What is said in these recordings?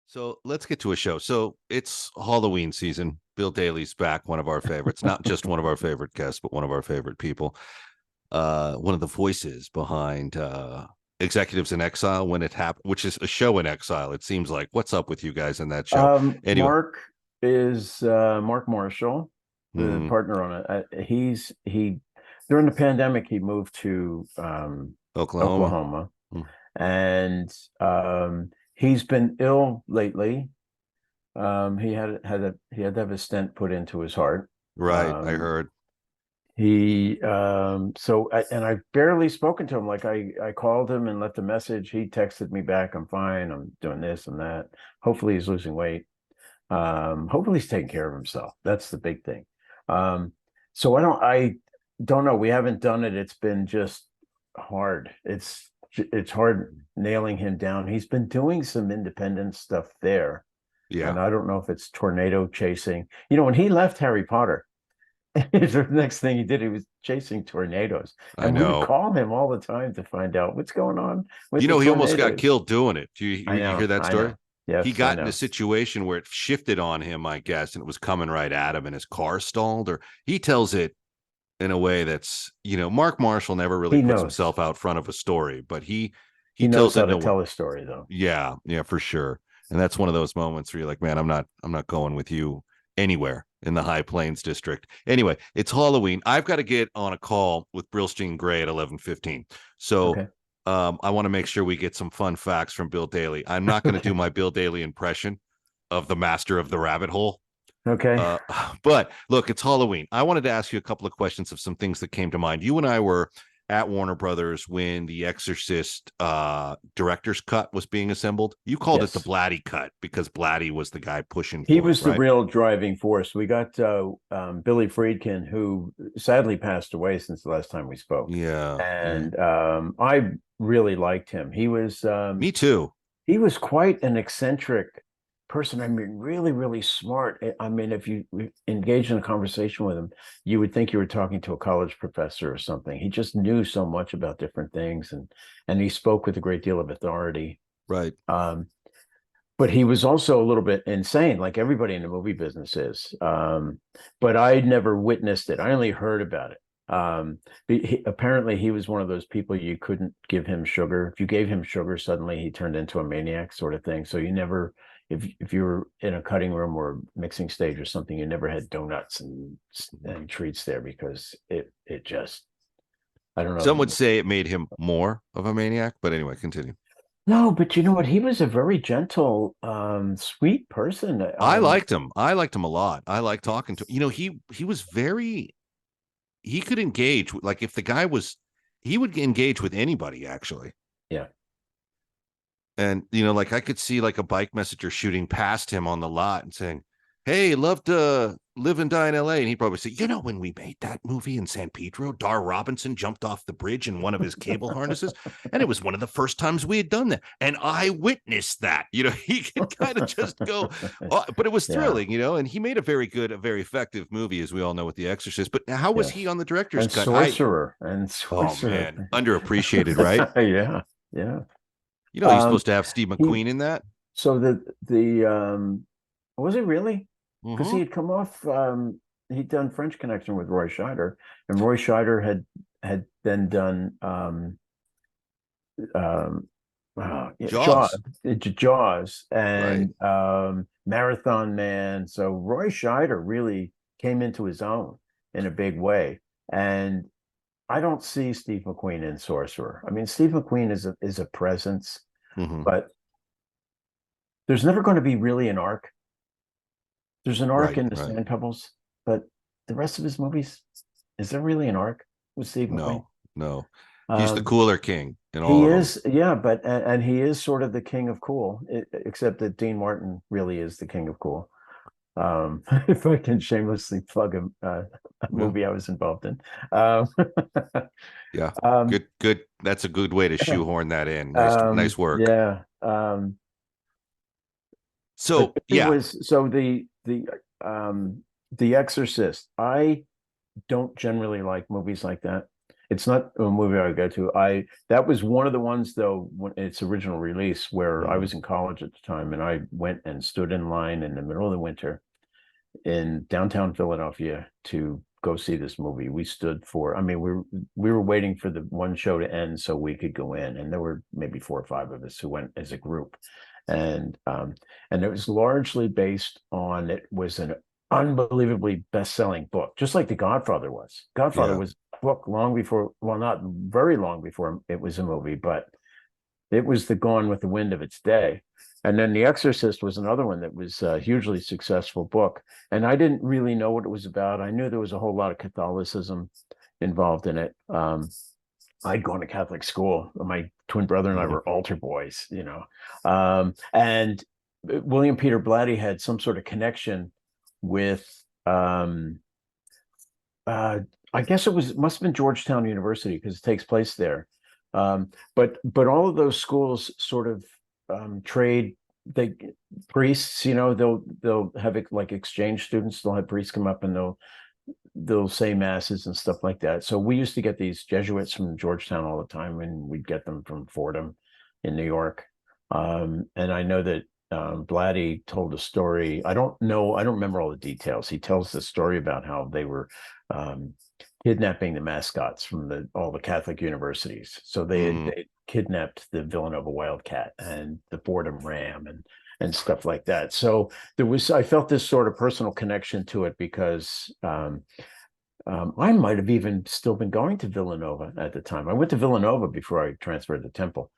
So let's get to a show. So it's Halloween season. Bill Daly's back, one of our favorites, not just one of our favorite guests, but one of our favorite people. One of the voices behind Executives in Exile when it happened, which is a show in exile. It seems like what's up with you guys in that show? Anyway, Mark is Mark Marshall, the mhm, partner on it. He during the pandemic he moved to Oklahoma. Oklahoma, Mm, and he's been ill lately. He had to have a stent put into his heart. right, I Um, heard. and I've barely spoken to him. Like I called him and left a message. He texted me back, "I'm fine. I'm doing this and that." Hopefully he's losing weight. Hopefully he's taking care of himself. That's the big thing. Um, so I don't know. We haven't done it. It's been just hard. It's hard nailing him down. He's been doing some independent stuff there. Yeah, And I don't know if it's tornado chasing. You know, when he left Harry Potter, the next thing he did, he was chasing tornadoes. I And we would know. call him all the time to find out what's going on with the He almost got tornadoes. killed doing it. Do you hear that I story? know. He Yes, I got in a know. situation where it shifted on him, I guess, and it was coming right at him, and his car stalled. Or he tells it in a way that's, Mark Marshall never really He puts knows. himself out front of a story, but he He knows tells how it in to a way. tell a story, though. Yeah, yeah, for sure. And that's one of those moments where you're like, man, I'm not going with you anywhere in the High Plains district. Anyway, it's Halloween. I've got to get on a call with Brillstein Gray at 11:15. So Okay. I want to make sure we get some fun facts from Bill Daly. I'm not going to do Okay. my Bill Daly impression of the master of the rabbit hole. Okay. Uh, but look, it's Halloween. I wanted to ask you a couple of questions of some things that came to mind. You and I were at Warner Brothers when the Exorcist director's cut was being assembled. You called it the Yes. Blatty cut because Blatty was the guy pushing He for it, was the right? real driving force. We got Billy Friedkin, who sadly passed away since the last time we spoke. Yeah, yeah. And I really liked him. Me too. He was quite an eccentric person. I mean, really, really smart. I mean, if you engage in a conversation with him, you would think you were talking to a college professor or something. He just knew so much about different things, and he spoke with a great deal of authority. Right. Um, but he was also a little bit insane, like everybody in the movie business is. But I never witnessed it. I only heard about it. Apparently, he was one of those people you couldn't give him sugar. If you gave him sugar, suddenly he turned into a maniac, sort of thing. So you never, if you were in a cutting room or mixing stage or something, you never had donuts and treats there because it just I don't Some would know. say it made him more of a maniac, but anyway, continue. No, but you know what? He was a very gentle, sweet person. I liked him. I liked him a lot. I like talking to him. He was very he could engage like if the guy was he would engage with anybody actually. Yeah. And like I could see like a bike messenger shooting past him on the lot and saying, "Hey, love to live and die in L.A." And he'd probably say, when we made that movie in San Pedro, Dar Robinson jumped off the bridge in one of his cable harnesses, and it was one of the first times we had done that, and I witnessed that. He could kind of just go, but it was Yeah. thrilling, and he made a very effective movie, as we all know, with The Exorcist. But how was he Yes. on the director's And cut? Oh sorcerer. man, underappreciated, right? Yeah. Yeah. He's Um, supposed to have Steve he McQueen in that. so the was it really? Because he Mm-hmm. had come off he'd done French Connection with Roy Scheider, and Roy Scheider had then done um yeah, Jaws, Jaws right? and Marathon Man. So Roy Scheider really came into his own in a big way. And I don't see Steve McQueen in Sorcerer. I mean, Steve McQueen is a presence, Mm-hmm. but there's never going to be really an arc. There's an arc Right, in the right. Sand Pebbles, but the rest of his movies, is there really an arc with Steve McQueen? No, no. He's the Um, cooler king in all he of them. is, yeah, but and he is sort of the king of cool, except that Dean Martin really is the king of cool. If I can shamelessly plug a Yeah, movie I was involved in. Um, yeah. um, Good. That's a good way to shoehorn that in. Nice work. yeah. But So it yeah, was so the Exorcist. I don't generally like movies like that. It's not a movie I go to. That was one of the ones though when its original release where I Mm, was in college at the time, and I went and stood in line in the middle of the winter in downtown Philadelphia to go see this movie. We stood for, I mean, we were waiting for the one show to end so we could go in, and there were maybe 4 or 5 of us who went as a group, and it was largely based on, it was an unbelievably best-selling book, just like The Godfather was. Godfather yeah. was a book long before, well, not very long before it was a movie, but it was the Gone with the Wind of its day. And then The Exorcist was another one that was a hugely successful book. And I didn't really know what it was about. I knew there was a whole lot of Catholicism involved in it. I'd gone to Catholic school. My twin brother and I Mhm. were altar boys, you know. And William Peter Blatty had some sort of connection with, uh, I guess must have been Georgetown University because it takes place there. But all of those schools sort of trade, they priests, you know, they'll have it like exchange students. They'll have priests come up and they'll say masses and stuff like that. So we used to get these Jesuits from Georgetown all the time, and we'd get them from Fordham in New York. And I know that Blatty told a story. I don't know, I don't remember all the details. He tells the story about how they were um, kidnapping the mascots from all the Catholic universities. So Mm, they kidnapped the Villanova Wildcat and the Fordham Ram and stuff like that. So I felt this sort of personal connection to it because I might have even still been going to Villanova at the time. I went to Villanova before I transferred to Temple.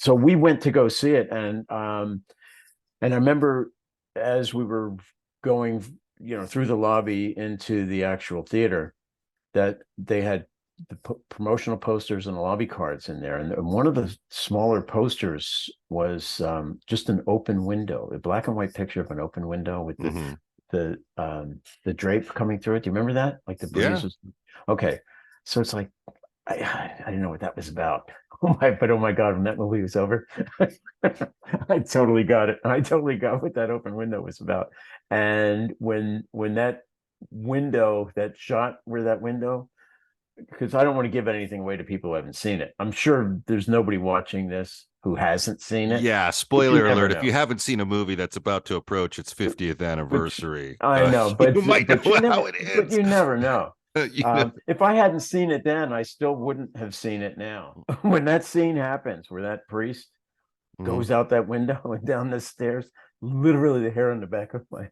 So we went to go see it, and I remember as we were going, you know, through the lobby into the actual theater, that they had the promotional posters and the lobby cards in there, and one of the smaller posters was just an open window, a black and white picture of an open window with mhm. the drape coming through it. Do you remember that? Like the breeze Yeah. was okay. So it's like I didn't know what that was about. Oh my God, when that movie was over, I totally got it. I totally got what that open window was about. And when that window, that shot where that window, because I don't want to give anything away to people who haven't seen it. I'm sure there's nobody watching this who hasn't seen it, Yeah. but you Spoiler never alert. If you know. haven't seen a movie that's about to approach its But 50th but anniversary, I know, you might know how it but ends. you never know. You know? If I hadn't seen it then, I still wouldn't have seen it now. When that scene happens, where that priest Mhm. goes out that window and down the stairs, literally the hair on the back of my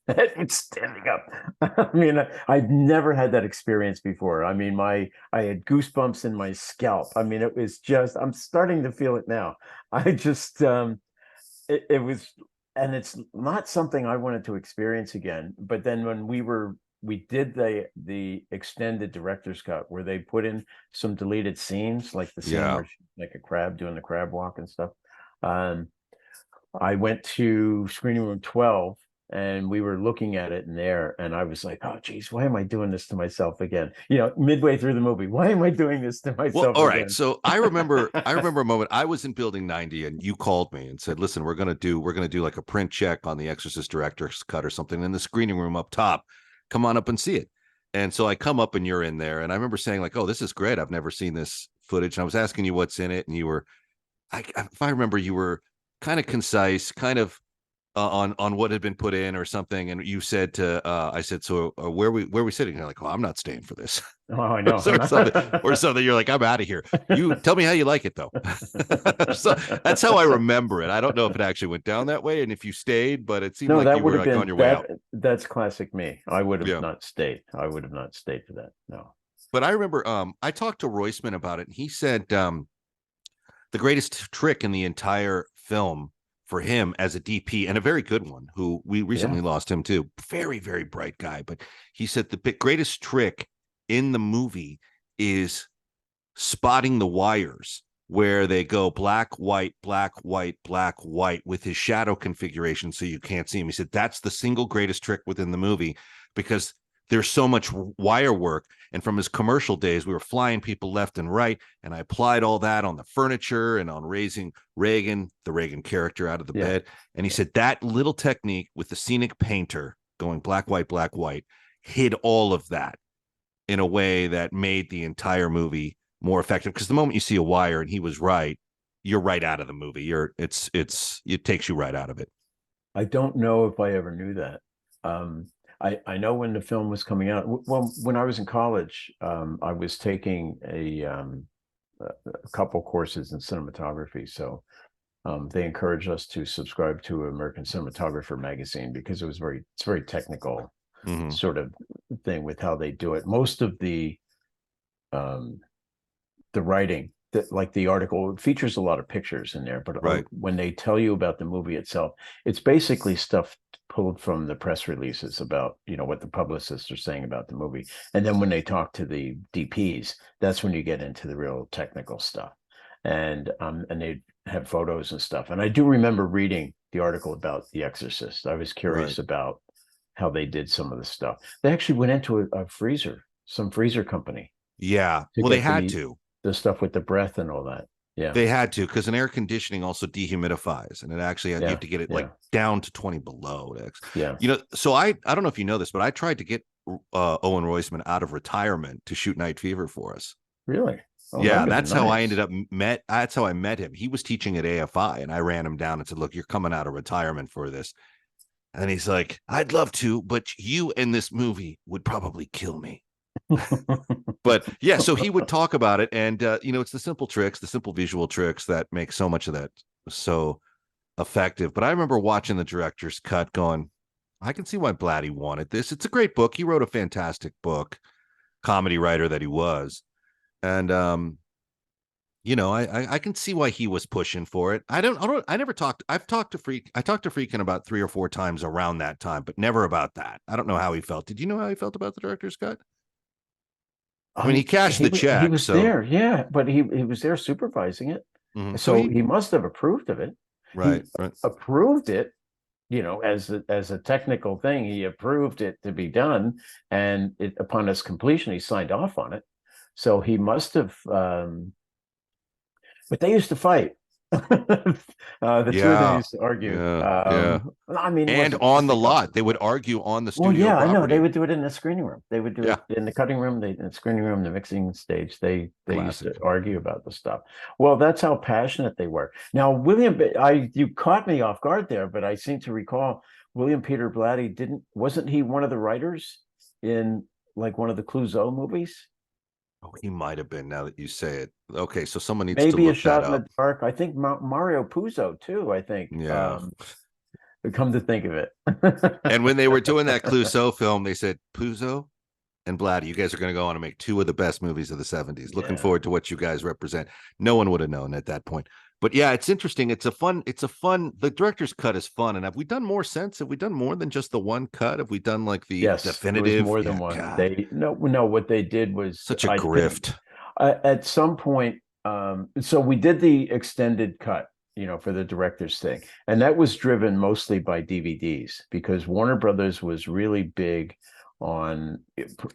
head was standing up. I mean, I'd never had that experience before. I mean, I had goosebumps in my scalp. I mean, it was just, I'm starting to feel it now. I just it was, and it's not something I wanted to experience again. But then when we did the extended director's cut where they put in some deleted scenes, like the scene Yeah. where she's like a crab doing the crab walk and stuff. Um, I went to screening room 12 and we were looking at it in there, and I was like, oh geez, why am I doing this to myself again? You know, midway through the movie, why am I doing this to Well, myself all right. again? So I remember a moment I was in building 90 and you called me and said, listen, we're gonna do like a print check on the Exorcist director's cut or something in the screening room up top. Come on up and see it. And so I come up and you're in there. And I remember saying, like, oh, this is great. I've never seen this footage. And I was asking you what's in it, and you were if I remember, you were kind of concise, kind of on what had been put in or something, and you said to I said, so where we sitting? And you're like, well, I'm not staying for this. Oh, I or know. something or something. You're like, I'm out of here. You tell me how you like it though. So that's how I remember it. I don't know if it actually went down that way and if you stayed, but it seemed No, like that you would were have like on been your way that. out. That's classic me. I would have Yeah. not stayed. I would have not stayed for that. No. But I remember I talked to Roisman about it, and he said the greatest trick in the entire film for him as a DP, and a very good one, who we Yeah. recently lost him too. Very, very bright guy. But he said the greatest trick in the movie is spotting the wires where they go black, white, black, white, black, white with his shadow configuration so you can't see him. He said that's the single greatest trick within the movie because there's so much wire work. And from his commercial days, we were flying people left and right. And I applied all that on the furniture and on raising Reagan, the Reagan character, out of the Yeah. bed. And he said that little technique with the scenic painter going black, white, hid all of that. in a way that made the entire movie more effective. Because the moment you see a wire and he was right, you're right out of the movie. It takes you right out of it. I don't know if I ever knew that. I know when the film was coming out. Well, when I was in college, I was taking a couple courses in cinematography. So they encouraged us to subscribe to American Cinematographer magazine because it's very technical Mm-hmm. sort of thing with how they do it. Most of um, the writing that like the article features a lot of pictures in there, but Right. when they tell you about the movie itself, it's basically stuff pulled from the press releases about what the publicists are saying about the movie. And then when they talk to the DPs, that's when you get into the real technical stuff. And they have photos and stuff. And I do remember reading the article about The Exorcist. I was Right. curious about how they did some of the stuff. They actually went into a freezer, some freezer company, Yeah. to Well, they get had to. the stuff with the breath and all that. Yeah, They had to, because an air conditioning also dehumidifies, and it actually you yeah, have to get it like yeah, down to 20 below. yeah. So I don't know if you know this, but I tried to get Owen Royceman out of retirement to shoot Night Fever for us. Really? Oh, that Yeah, would have been that's how I ended nice. up met. That's how I met him. He was teaching at AFI, and I ran him down and said, "Look, you're coming out of retirement for this." And he's like, "I'd love to, but you in this movie would probably kill me." But yeah, so he would talk about it, and it's the simple tricks, the simple visual tricks that make so much of that so effective. But I remember watching the director's cut, going, "I can see why Blatty wanted this. It's a great book. He wrote a fantastic book, comedy writer that he was, and I can see why he was pushing for it. I never talked. I've talked to Freak. I talked to Freakin about 3 or 4 times around that time, but never about that. I don't know how he felt. Did you know how he felt about the director's cut? I mean, he cashed the He check, was so there, yeah, but he was there supervising it, so so he he must have approved of it. right, He right. approved it, as a technical thing. He approved it to be done, and upon its completion, he signed off on it. So he must have. But they used to fight. The two of them Yeah, used to argue. yeah, yeah. I mean, it And wasn't on the fisticuffs lot, and they would stuff. argue on the Well, studio yeah, I know. They property. would do it in the screening room. They would do Yeah, it in the cutting room, in the screening room, the mixing stage. They used classic. to argue about the stuff. Well, that's how passionate they were. Now, you caught me off guard there, but I seem to recall William Peter Blatty wasn't he one of the writers in like one of the Clouseau movies? Oh, he might have been now that you say it. Okay, so someone needs to Maybe A look that Shot in the up. Dark. I think Mario Puzo too. I think. Yeah. Come to think of it. And when they were doing that Clouseau film, they said, Puzo and Blatty, you guys are going to go on and make two of the best movies of the 70s. Looking Yeah. forward to what you guys represent. No one would have known at that point. But yeah, it's interesting. The director's cut is fun. And have we done more since? Have we done more than just the one cut? Have we done like the Yes, there was definitive? more than Yeah, one. God, They no, what they did was, such a I think, grift. at some point, so we did the extended cut, for the director's thing, and that was driven mostly by DVDs because Warner Brothers was really big on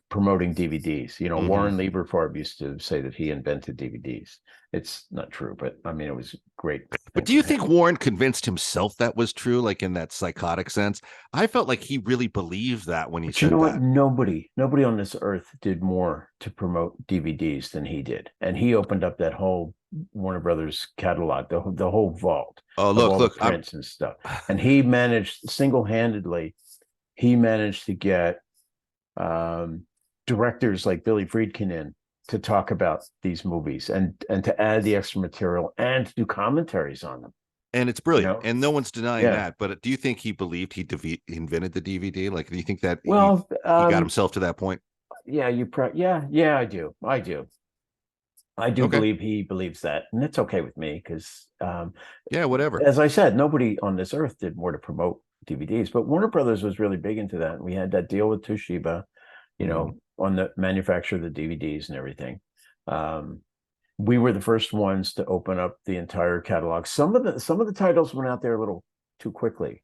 promoting DVDs. Mm-hmm. Warren Lieberfarb used to say that he invented DVDs. It's not true, but I mean, it was a great But thing do you for him. think Warren convinced himself that was true, like in that psychotic sense? I felt like he really believed that when he But you know said what? that. Nobody on this earth did more to promote DVDs than he did. And he opened up that whole Warner Brothers catalog, the whole vault Oh, of look, all the look, I'm prints and stuff. And he managed single-handedly, he managed to get um, directors like Billy Friedkin in to talk about these movies and to add the extra material and to do commentaries on them, and it's you brilliant, know? and no one's denying Yeah. that. But do you think he believed invented the DVD? Like, do you think that Well, he got himself to that point? yeah, yeah, I do. I do Okay, believe he believes that, and it's okay with me because, yeah, whatever. as I said, nobody on this earth did more to promote DVDs. But Warner Brothers was really big into that. We had that deal with Toshiba, Mm-hmm. on the manufacture of the DVDs and everything. Um, we were the first ones to open up the entire catalog. Some of the titles went out there a little too quickly,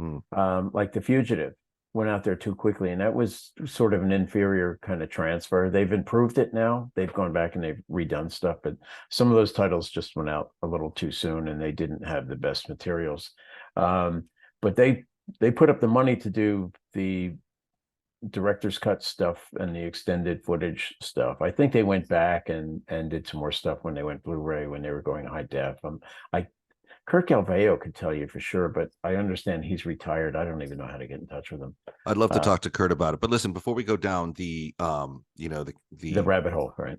Mm. like The Fugitive went out there too quickly, and that was sort of an inferior kind of transfer. They've improved it now. They've gone back and they've redone stuff, but some of those titles just went out a little too soon, and they didn't have the best materials. But they put up the money to do director's cut stuff and the extended footage stuff. I think they went back and did some more stuff when they went Blu-ray, when they were going high def. I Kirk Alveo could tell you for sure, but I understand he's retired. I don't even know how to get in touch with him. I'd love to Uh, talk to Kurt about it. But listen, before we go down the rabbit hole, right?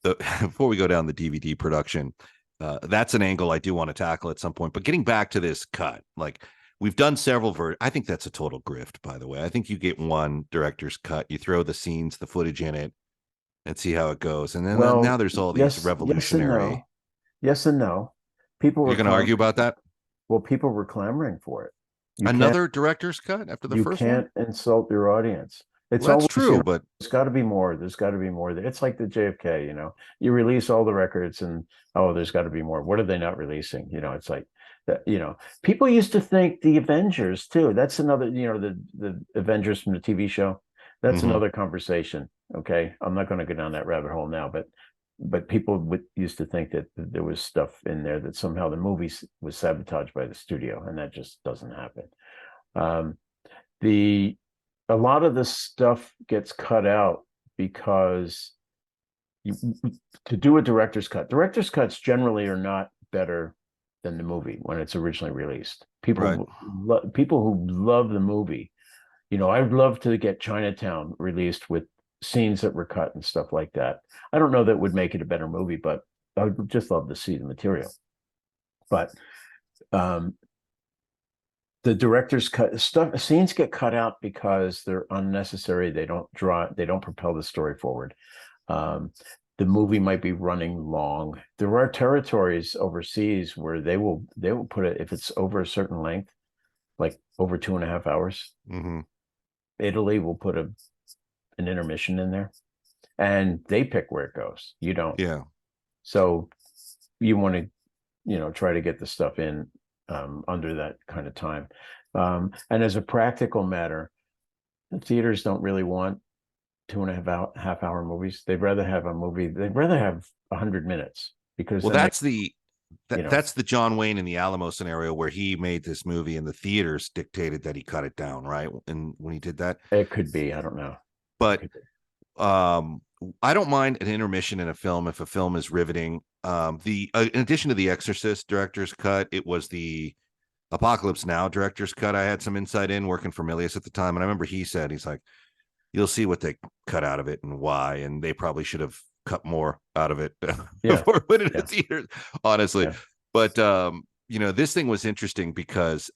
the before we go down the DVD production, that's an angle I do want to tackle at some point. But getting back to this cut, like we've done several I think that's a total grift, by the way. I think you get one director's cut, you throw the scenes, the footage in it, and see how it goes. And then now Well, there's all these yes and revolutionary. no. Yes and no. People You're were going to argue clamoring. about that? Well, people were clamoring for it. You can't Another director's cut after the you first one? can't insult your audience. It's Well, that's always, true, but there's got to be more. There's got to be more. It's like the JFK, you release all the records and, oh, there's got to be more. What are they not releasing? It's like that, people used to think the Avengers too. That's another, the Avengers from the TV show. That's mhm. another conversation. Okay. I'm not going to go down that rabbit hole now, but people used to think that there was stuff in there that somehow the movie was sabotaged by the studio, and that just doesn't happen. Um, the A lot of this stuff gets cut out because you, to do a director's cuts generally are not better than the movie when it's originally released. Right. People who love the movie, I'd love to get Chinatown released with scenes that were cut and stuff like that. I don't know that would make it a better movie, but I would just love to see the material. But um, the director's cut stuff, scenes get cut out because they're unnecessary. They don't propel the story forward. Um, the movie might be running long. There are territories overseas where they will put it, if it's over a certain length, like over 2.5 hours. Hmm. Italy will put an intermission in there, and they pick where it goes. You don't. Yeah. So you want to, try to get the stuff in under that kind of time. And as a practical matter, the theaters don't really want 2.5 hour movies. They'd rather have a movie. They'd rather have 100 minutes, because Well, then you know, that's the John Wayne in the Alamo scenario where he made this movie and the theaters dictated that he cut it down, right? And when he did that, it could be. I don't know. It but could be. um I don't mind an intermission in a film if a film is riveting. The In addition to the Exorcist director's cut, it was the Apocalypse Now director's cut. I had some insight in working for Milius at the time, and I remember he's like, "You'll see what they cut out of it and why, and they probably should have cut more out of it Yeah. before it went into Yeah. theaters, honestly." Yeah. But this thing was interesting because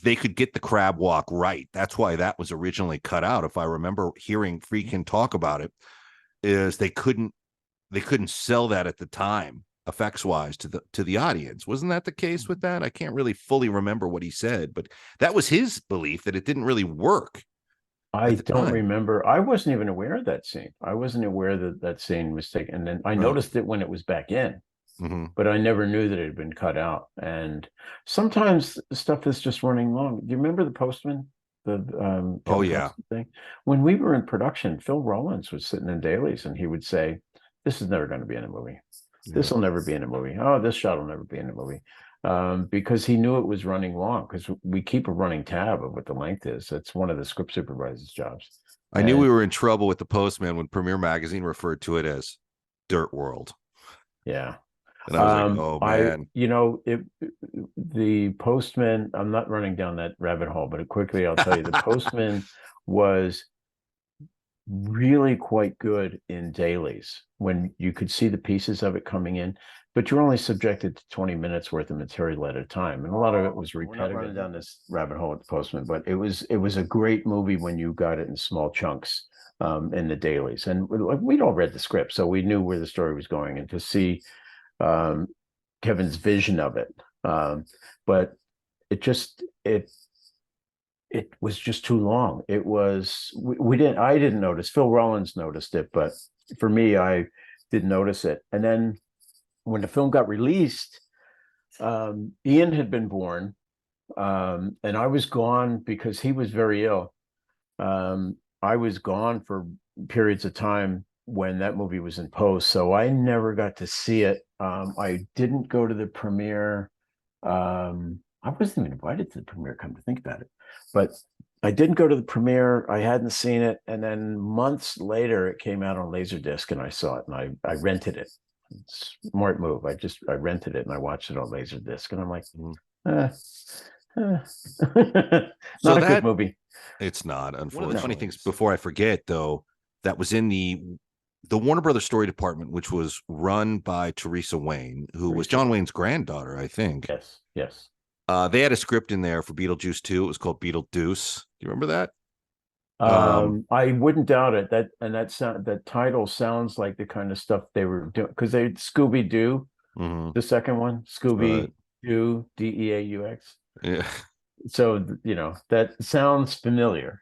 they could get the crab walk right. That's why that was originally cut out. If I remember hearing Freakin' talk about it, is they couldn't sell that at the time effects wise to the audience. Wasn't that the case with that? I can't really fully remember what he said, but that was his belief that it didn't really work I at the don't time. remember. I wasn't even aware of that scene. I wasn't aware that that scene was taken. And then I Right. noticed it when it was back in, Mm-hmm. but I never knew that it had been cut out. And sometimes stuff is just running long. Do you remember The Postman, the Oh Kevin yeah. Costner thing? When we were in production, Phil Rollins was sitting in dailies, and he would say, "This is never going to be in a movie. This Yeah. will never be in a movie. Oh, this shot will never be in a movie." Because he knew it was running long, because we keep a running tab of what the length is. That's one of the script supervisor's jobs. I knew And we were in trouble with the Postman when Premiere Magazine referred to it as Dirt World. yeah, And I was like, oh I, man. the Postman, I'm not running down that rabbit hole, but quickly I'll tell you, the Postman was really quite good in dailies when you could see the pieces of it coming in, but you're only subjected to 20 minutes worth of material at a time, and a lot of it was repetitive. We're not running down this rabbit hole at the Postman, but it was a great movie when you got it in small chunks in the dailies, and we'd all read the script, so we knew where the story was going, and to see um, Kevin's vision of it, but it was just too long. It was we didn't I didn't notice. Phil Rollins noticed it, but for me, I didn't notice it. And then when the film got released, Ian had been born, and I was gone because he was very ill. I was gone for periods of time when that movie was in post, so I never got to see it. I didn't go to the premiere. I wasn't even invited to the premiere, come to think about it. But I didn't go to the premiere. I hadn't seen it. And then months later, it came out on Laserdisc and I saw it and I rented it. Smart move. I rented it and I watched it on Laserdisc. And I'm like, Mhm. eh, eh. So Not a good that movie. it's not. One of the No. funny things before I forget, though, that was in the Warner Brothers story department, which was run by Teresa Wayne, who was Teresa. John Wayne's granddaughter, I think. Yes. Yes. They had a script in there for Beetlejuice 2. It was called Beetlejuice. Do you remember that? Um, I wouldn't doubt it. That title sounds like the kind of stuff they were doing because they Scooby Doo, mhm, the second one, right. Scooby Doo, Deaux. Yeah. So that sounds familiar.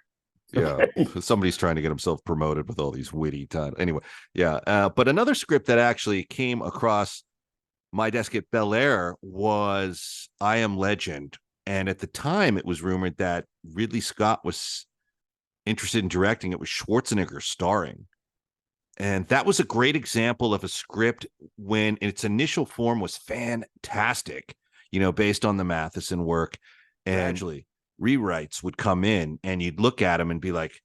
Yeah. Okay. Somebody's trying to get himself promoted with all these witty titles. Anyway, yeah. But another script that actually came across my desk at Bel Air was I Am Legend. And at the time, it was rumored that Ridley Scott was interested in directing. It was Schwarzenegger starring. And that was a great example of a script when its initial form was fantastic, based on the Matheson work. And gradually, rewrites would come in, and you'd look at them and be like,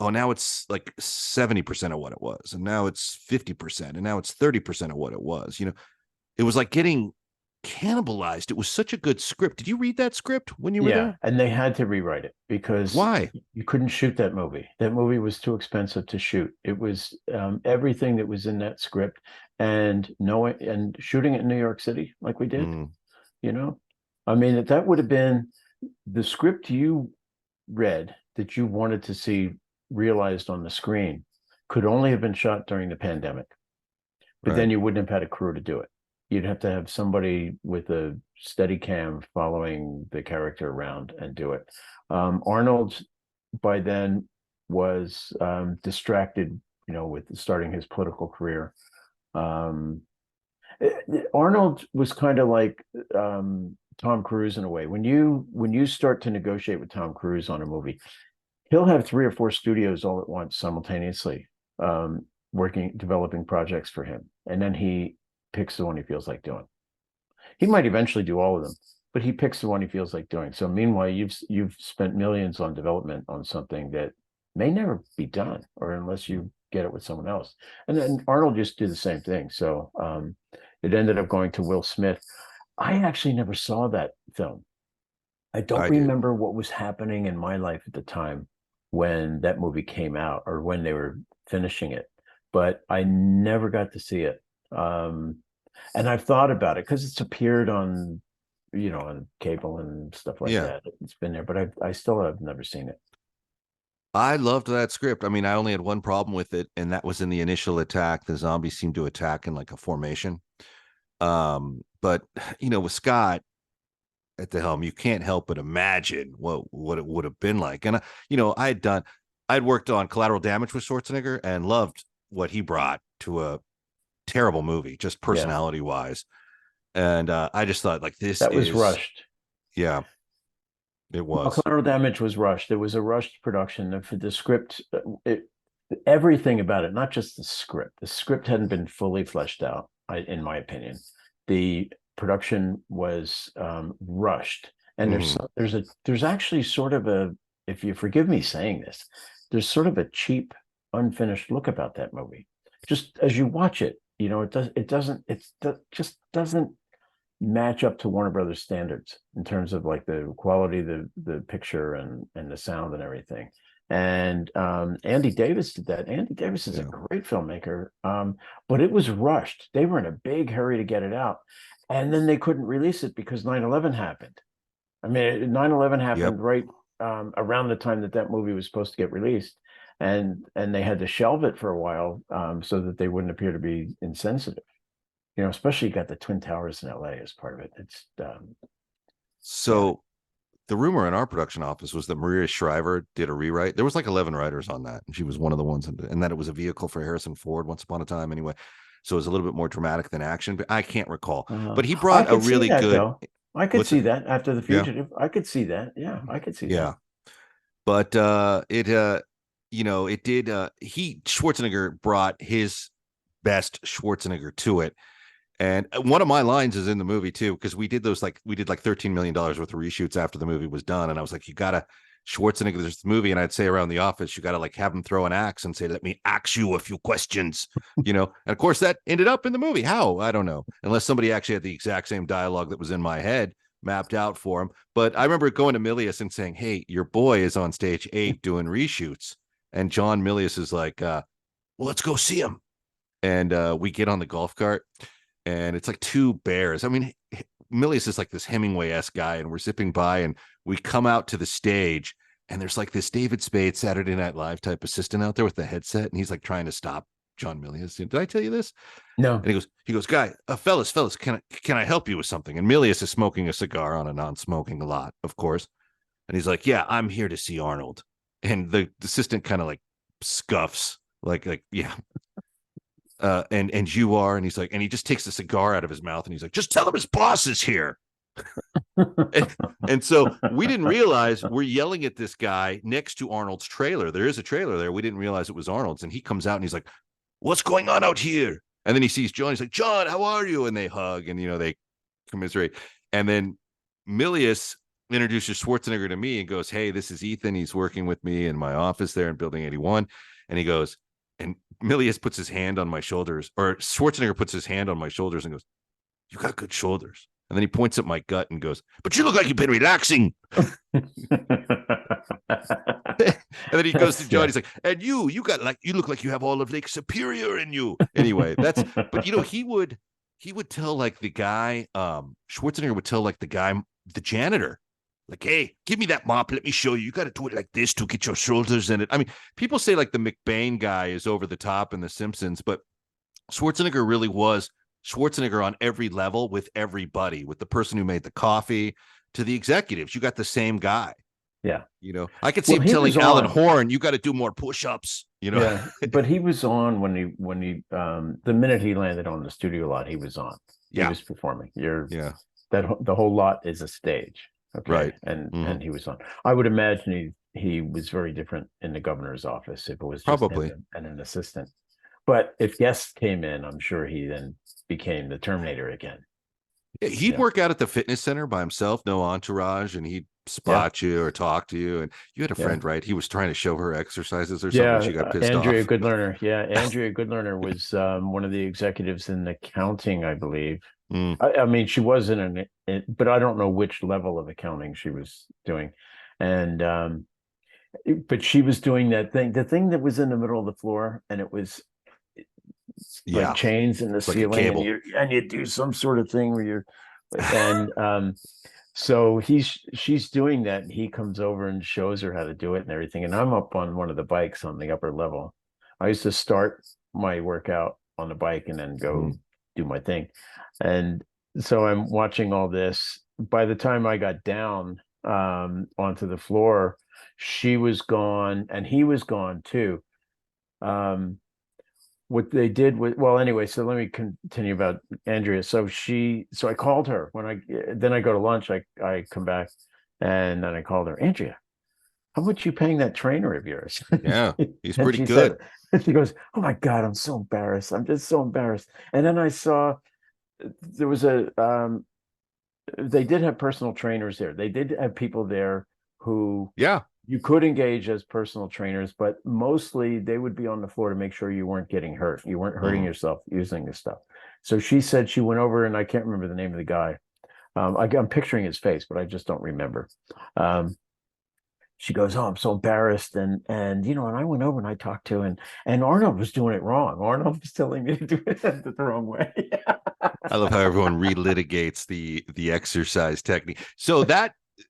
oh, now it's like 70% of what it was. And now it's 50%. And now it's 30% of what it was. It was like getting cannibalized. It was such a good script. Did you read that script when you were Yeah, there? and they had to rewrite it because Why? you couldn't shoot that movie. That movie was too expensive to shoot. It was everything that was in that script, and knowing and shooting it in New York City like we did. Mm, You know, I mean that would have been the script you read that you wanted to see realized on the screen could only have been shot during the pandemic, but right. then you wouldn't have had a crew to do it. You'd have to have somebody with a steady cam following the character around and do it. Arnold by then was distracted, with starting his political career. Um, Arnold was kind of like Tom Cruise in a way. When you start to negotiate with Tom Cruise on a movie, he'll have three or four studios all at once simultaneously, working, developing projects for him, and then he picks the one he feels like doing. He might eventually do all of them, but he picks the one he feels like doing. So meanwhile, you've spent millions on development on something that may never be done, or unless you get it with someone else. And then Arnold just did the same thing. So it ended up going to Will Smith. I actually never saw that film. I don't I did. remember what was happening in my life at the time when that movie came out or when they were finishing it, but I never got to see it. And I've thought about it because it's appeared on cable and stuff like Yeah. that. It's been there, but I still have never seen it. I loved that script. I mean, I only had one problem with it, and that was in the initial attack. The zombies seemed to attack in like a formation. But with Scott at the helm, you can't help but imagine what it would have been like. And I'd worked on Collateral Damage with Schwarzenegger and loved what he brought to a terrible movie, just Yeah, personality wise. And I just thought like this that was is, rushed. yeah, it Well, was. Collateral Damage was rushed. It was a rushed production. For the script, everything about it, not just the script. The script hadn't been fully fleshed out, in my opinion. The production was rushed, and Mhm. there's actually sort of a, if you forgive me saying this, there's sort of a cheap, unfinished look about that movie. Just as you watch it, just doesn't match up to Warner Brothers standards in terms of like the quality, the picture and the sound and everything. And Andy Davis did that. Andy Davis is a Yeah. great filmmaker, but it was rushed. They were in a big hurry to get it out, and then they couldn't release it because 9/11 happened. I mean, 9/11 Yep. happened right around the time that movie was supposed to get released, and they had to shelve it for a while so that they wouldn't appear to be insensitive. Especially you got the Twin Towers in LA as part of it. It's yeah. So the rumor in our production office was that Maria Shriver did a rewrite. There was like 11 writers on that, and she was one of the ones, and that it was a vehicle for Harrison Ford once upon a time. Anyway, so it was a little bit more dramatic than action, but I can't recall. But he I brought a could see really that good. though. I could What's see it? that after The Yeah, Fugitive. I could see that. Yeah, I could see that. yeah. But it did. He Schwarzenegger brought his best Schwarzenegger to it, And one of my lines is in the movie too, because we did like $13 million worth of reshoots after the movie was done. And I was like, you gotta Schwarzenegger this movie, and I'd say around the office, you gotta like have him throw an axe and say, let me ask you a few questions, you know. And of course that ended up in the movie. How? I don't know. Unless somebody actually had the exact same dialogue that was in my head mapped out for him. But I remember going to Milius and saying, hey, your boy is on stage 8 doing reshoots. And John Milius is like, well, let's go see him. And we get on the golf cart, and it's like two bears. I mean, Milius is like this Hemingway-esque guy, and we're zipping by, and we come out to the stage, and there's like this David Spade Saturday Night Live type assistant out there with the headset, and he's like trying to stop John Milius. Did I tell you this? No. And he goes, guy, fellas, can I help you with something? And Milius is smoking a cigar on a non-smoking lot, of course. And he's like, yeah, I'm here to see Arnold. And the assistant kind of like scuffs, like, yeah, and you are, and he's like, and he just takes the cigar out of his mouth, and he's like, just tell him his boss is here. and so we didn't realize we're yelling at this guy next to Arnold's trailer. There is a trailer there. We didn't realize it was Arnold's, and he comes out and he's like, what's going on out here? And then he sees John. He's like, John, how are you? And they hug, and they commiserate. And then Milius introduces Schwarzenegger to me and goes, hey, this is Ethan. He's working with me in my office there in Building 81. And he goes, and Milius puts his hand on my shoulders, or Schwarzenegger puts his hand on my shoulders and goes, you got good shoulders. And then he points at my gut and goes, but you look like you've been relaxing. And then he goes to John. He's like, and you look like you have all of Lake Superior in you. Anyway, but he would tell like the guy, Schwarzenegger would tell like the guy, the janitor, like, hey, give me that mop. Let me show you. You got to do it like this to get your shoulders in it. I mean, people say like the McBain guy is over the top in The Simpsons, but Schwarzenegger really was Schwarzenegger on every level with everybody, with the person who made the coffee to the executives. You got the same guy. Yeah. I could see him telling Alan Horn, you got to do more push-ups, Yeah. But he was on when he the minute he landed on the studio lot, he was on. He was performing. The whole lot is a stage. Okay. Right. And he was on. I would imagine he was very different in the governor's office if it was just probably and an assistant. But if guests came in, I'm sure he then became the Terminator again. He'd work out at the fitness center by himself, no entourage, and he'd spot you or talk to you. And you had a friend, right? He was trying to show her exercises or something. She got pissed Andrea off. Goodlerner. Yeah, Andrea Goodlerner was one of the executives in accounting, I believe. I mean, she was but I don't know which level of accounting she was doing. And but she was doing the thing that was in the middle of the floor, and it was like chains in the ceiling, and you do some sort of thing where you're and so she's doing that, and he comes over and shows her how to do it and everything. And I'm up on one of the bikes on the upper level. I used to start my workout on the bike and then go do my thing. And so I'm watching all this. By the time I got down onto the floor, she was gone and he was gone too. What they did was, well, anyway, so let me continue about Andrea. So I called her when I go to lunch, I come back and then I called her, Andrea, how much you paying that trainer of yours? Yeah, he's pretty good. And she goes, oh my God, I'm so embarrassed. I'm just so embarrassed. And then I saw there was they did have personal trainers there. They did have people there who, you could engage as personal trainers, but mostly they would be on the floor to make sure you weren't getting hurt. You weren't hurting yourself using this stuff. So she said she went over, and I can't remember the name of the guy. I'm picturing his face, but I just don't remember. She goes, oh, I'm so embarrassed. And and I went over and I talked to, and Arnold was doing it wrong. Arnold was telling me to do it the wrong way. I love how everyone relitigates the exercise technique.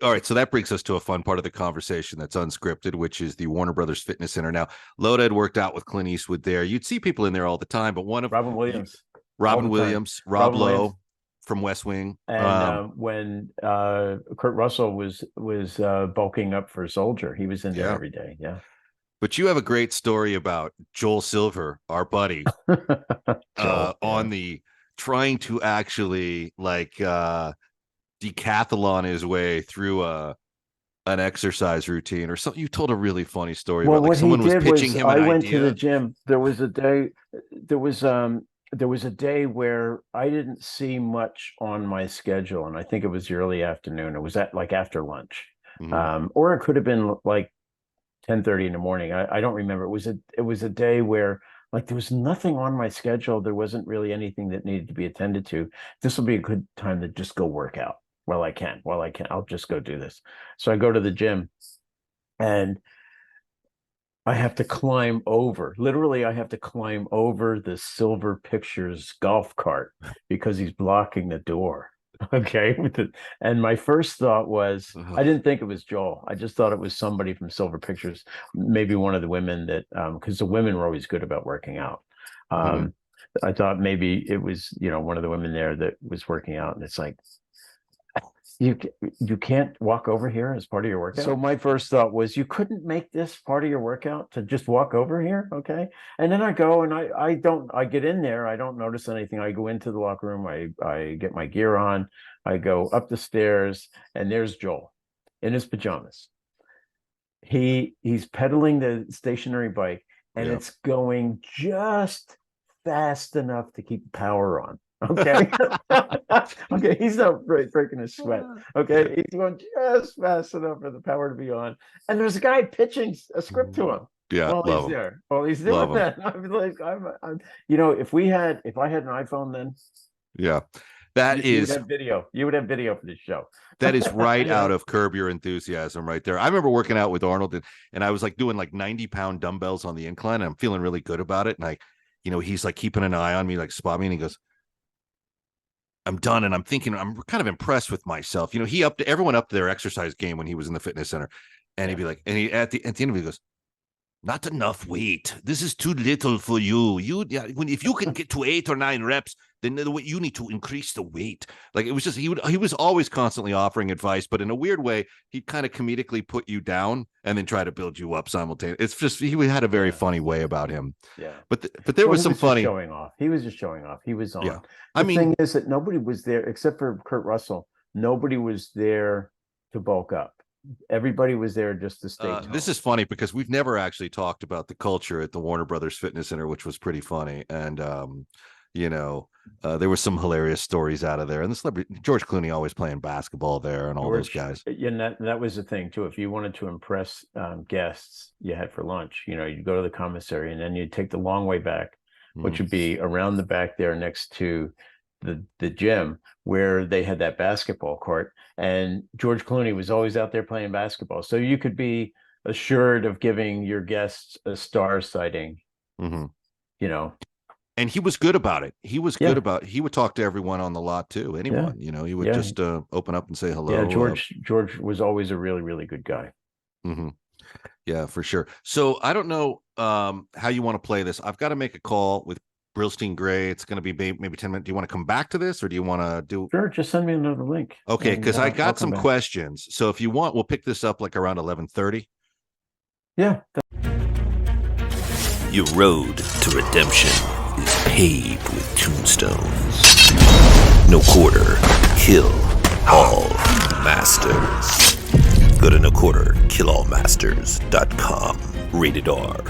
All right, so that brings us to a fun part of the conversation that's unscripted, which is the Warner Brothers Fitness Center. Now, Loda had worked out with Clint Eastwood there. You'd see people in there all the time, but one of Robin Williams, Rob Lowe from West Wing, and when Kurt Russell was bulking up for Soldier, he was in there every day. Yeah. But you have a great story about Joel Silver, our buddy, on the trying to actually decathlon his way through an exercise routine or something. You told a really funny story about someone was pitching him an idea. I went to the gym. There was a day, there was a day where I didn't see much on my schedule, and I think it was the early afternoon. It was at like after lunch, Mhm. or it could have been like 10:30 in the morning. I don't remember. It was a day where like there was nothing on my schedule. There wasn't really anything that needed to be attended to. This will be a good time to just go work out while I can. I'll just go do this. So I go to the gym, and I have to climb over. Literally, I have to climb over the Silver Pictures golf cart because he's blocking the door. Okay. And my first thought was, I Ugh. didn't think it was Joel. I just thought it was somebody from Silver Pictures, maybe one of the women that, because the women were always good about working out. Mhm. Um, I thought maybe it was, one of the women there that was working out. And it's like, you you can't walk over here as part of your workout. So my first thought was, you couldn't make this part of your workout to just walk over here, okay? And then I go and I get in there, I don't notice anything. I go into the locker room, I get my gear on, I go up the stairs, and there's Joel in his pajamas. He's pedaling the stationary bike, and Yeah. it's going just fast enough to keep the power on. Okay. Okay. He's not breaking a sweat. Yeah. Okay. He's going just fast enough for the power to be on. And there's a guy pitching a script to him Yeah. while he's Love him. there. While he's Love doing him. that. I'm like, if I had an iPhone then, Yeah. That you would is have video. You would have video for this show. that is right You out know? of Curb Your Enthusiasm right there. I remember working out with Arnold, and I was like doing like 90-pound dumbbells on the incline, and I'm feeling really good about it. And he's like keeping an eye on me, like spot me, and he goes, I'm done. And I'm thinking, I'm kind of impressed with myself. He upped everyone up to their exercise game when he was in the fitness center. And he'd Yeah. be like, and he at the end of it, he goes, not enough weight. This is too little for you. If you can get to 8 or 9 reps, then you need to increase the weight. Like it was just he was always constantly offering advice, but in a weird way, he'd kind of comedically put you down and then try to build you up simultaneously. It's just he had a very Yeah. funny way about him. Yeah. But there Well, was he some was just funny. showing off. He was just showing off. He was Yeah, on. I The mean, thing is that nobody was there except for Kurt Russell. Nobody was there to bulk up. Everybody was there just to stay this toned. is funny because we've never actually talked about the culture at the Warner Brothers Fitness Center, which was pretty funny. And you know, there were some hilarious stories out of there. And the celebrity George Clooney always playing basketball there, and all those George, guys. and that was the thing too. If you wanted to impress guests you had for lunch, you'd go to the commissary and then you'd take the long way back, which Mhm. would be around the back there next to the gym where they had that basketball court. And George Clooney was always out there playing basketball. So you could be assured of giving your guests a star sighting, Mhm. you know. And he was good about it. He was good Yeah, about. He would talk to everyone on the lot too. yeah, Anyone, he would yeah, just open up and say yeah. hello. George was always a really, really good guy. Mhm. Yeah, for sure. So I don't know how you want to play this. I've got to make a call with Brillstein Gray. It's going to be maybe 10 minutes. Do you want to come back to this, or do you want to do? Sure, just send me another link Okay, and because I I'll got come some back. questions. So if you want, we'll pick this up like around 11:30. Yeah. Your road to redemption is paved with tombstones. No quarter, kill all masters. Go to noquarterkillallmasters.com. Rated R.